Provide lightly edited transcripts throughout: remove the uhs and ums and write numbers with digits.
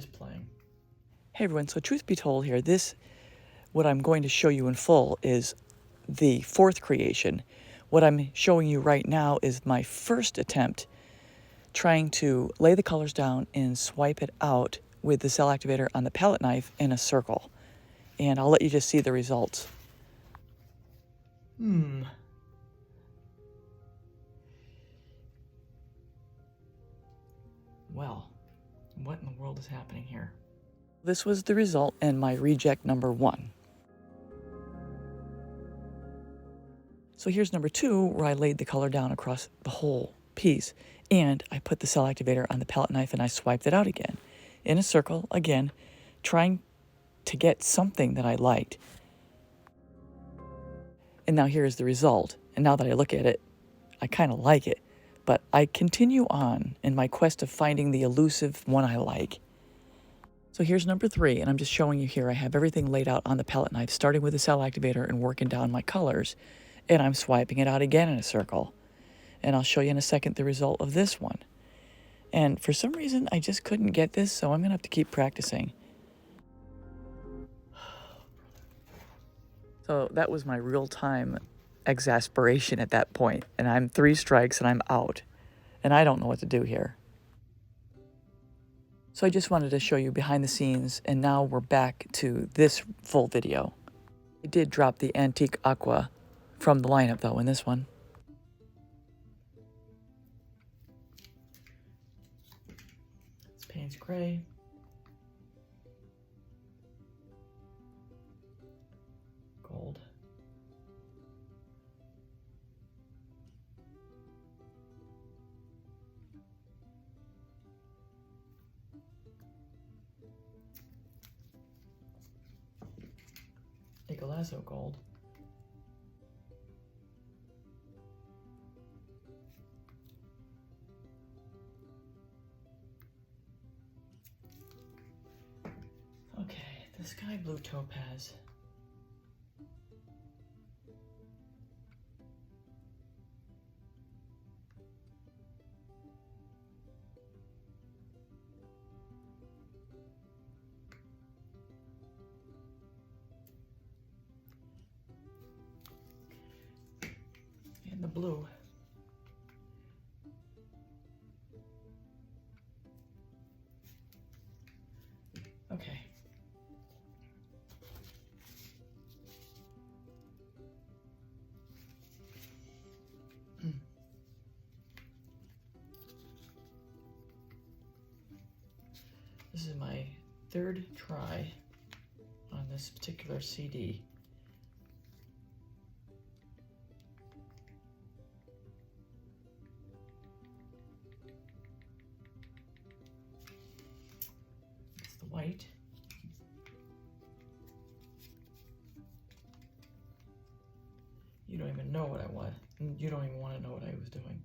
just playing. Hey everyone, so truth be told here, what I'm going to show you in full is the fourth creation. What I'm showing you right now is my first attempt trying to lay the colors down and swipe it out with the cell activator on the palette knife in a circle. And I'll let you just see the results. Well, what in the world is happening here? This was the result in my reject number 1. So here's number 2, where I laid the color down across the whole piece, and I put the cell activator on the palette knife and I swiped it out again in a circle, again, trying to get something that I liked. And now here's the result. And now that I look at it, I kind of like it. But I continue on in my quest of finding the elusive one I like. So here's number 3, and I'm just showing you here. I have everything laid out on the palette knife, starting with the cell activator and working down my colors. And I'm swiping it out again in a circle. And I'll show you in a second the result of this one. And for some reason, I just couldn't get this, so I'm going to have to keep practicing. So that was my real-time exasperation at that point. And I'm 3 strikes and I'm out. And I don't know what to do here. So I just wanted to show you behind the scenes, and now we're back to this full video. I did drop the Antique Aqua from the lineup, though, in this one. It's Payne's Gray. Gold. Nicolazzo gold. Okay, the sky blue topaz. And the blue. Okay. This is my 3rd try on this particular CD. It's the white. You don't even know what I want. You don't even want to know what I was doing.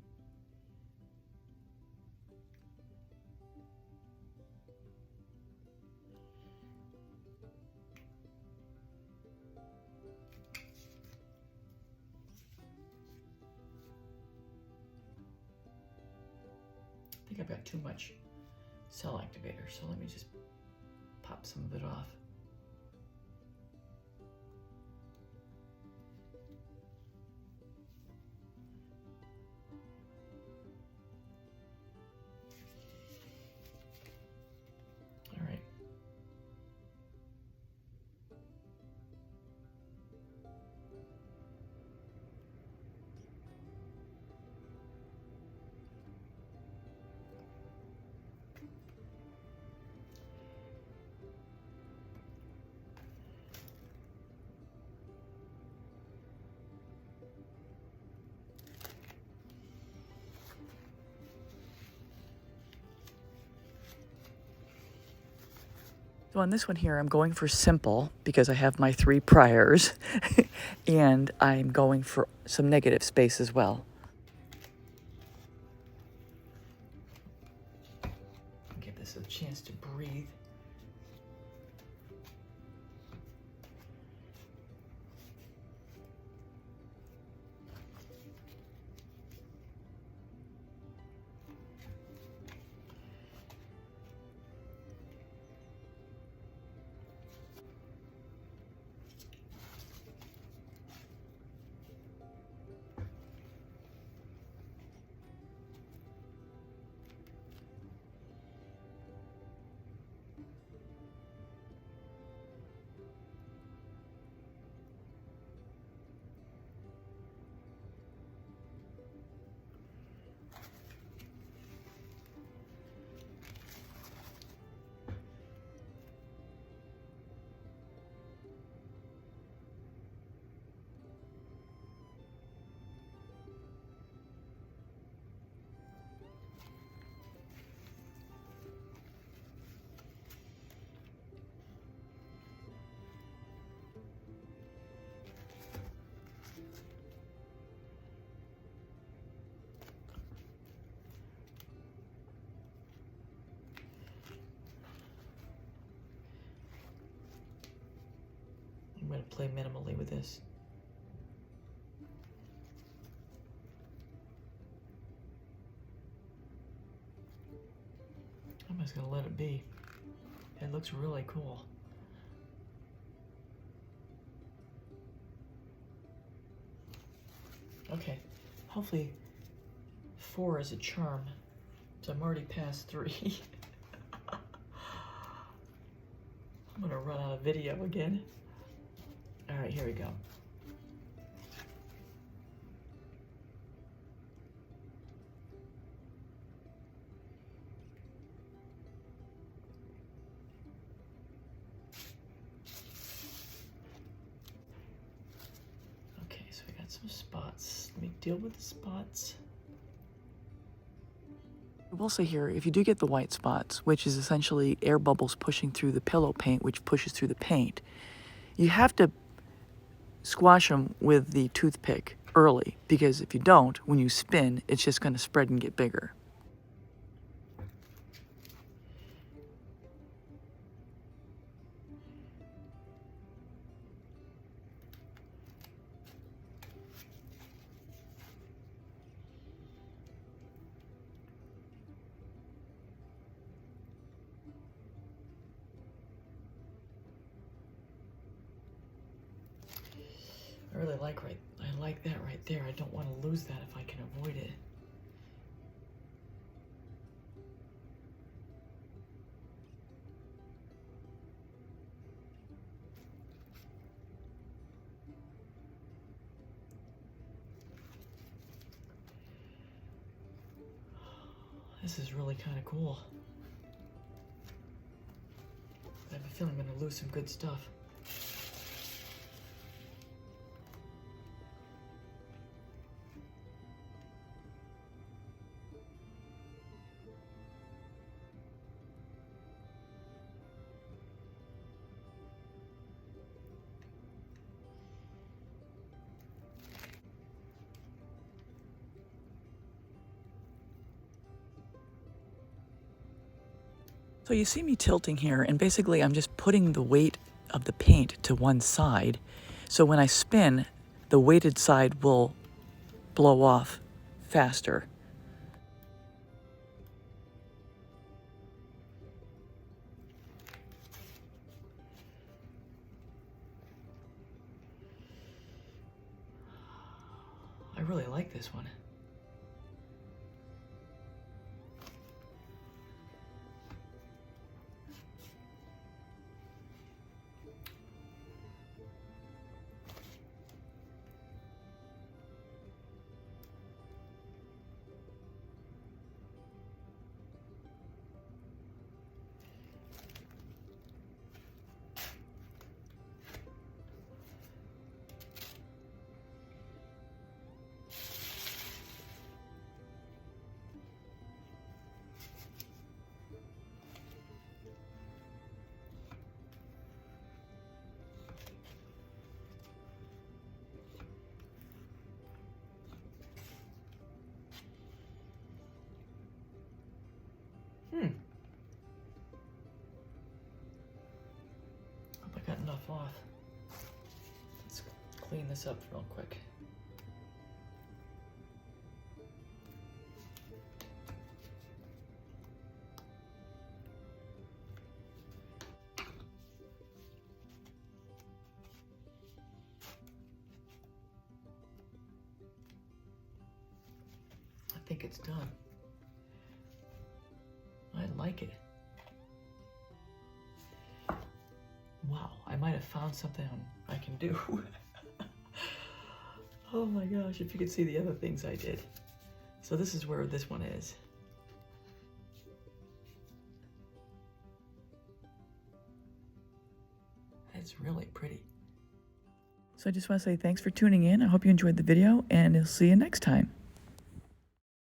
I think I've got too much cell activator, so let me just pop some of it off. All right. So on this one here, I'm going for simple because I have my 3 priors, and I'm going for some negative space as well. Give this a chance to breathe. play minimally with this. I'm just gonna let it be. It looks really cool. Okay, hopefully 4 is a charm. So I'm already past 3. I'm gonna run out of video again. All right, here we go. Okay, so we got some spots. Let me deal with the spots. I will say here, if you do get the white spots, which is essentially air bubbles pushing through the pillow paint, which pushes through the paint, you have to squash them with the toothpick early, because if you don't, when you spin, it's just going to spread and get bigger. I really like I like that right there. I don't want to lose that if I can avoid it. This is really kind of cool. I have a feeling I'm going to lose some good stuff. So you see me tilting here, and basically I'm just putting the weight of the paint to one side. So when I spin, the weighted side will blow off faster. I really like this one. Hope I got enough off. Let's clean this up real quick. I think it's done. I like it. Wow, I might have found something I can do. Oh my gosh, if you could see the other things I did. So this is where this one is. It's really pretty. So I just want to say thanks for tuning in. I hope you enjoyed the video, and I'll see you next time.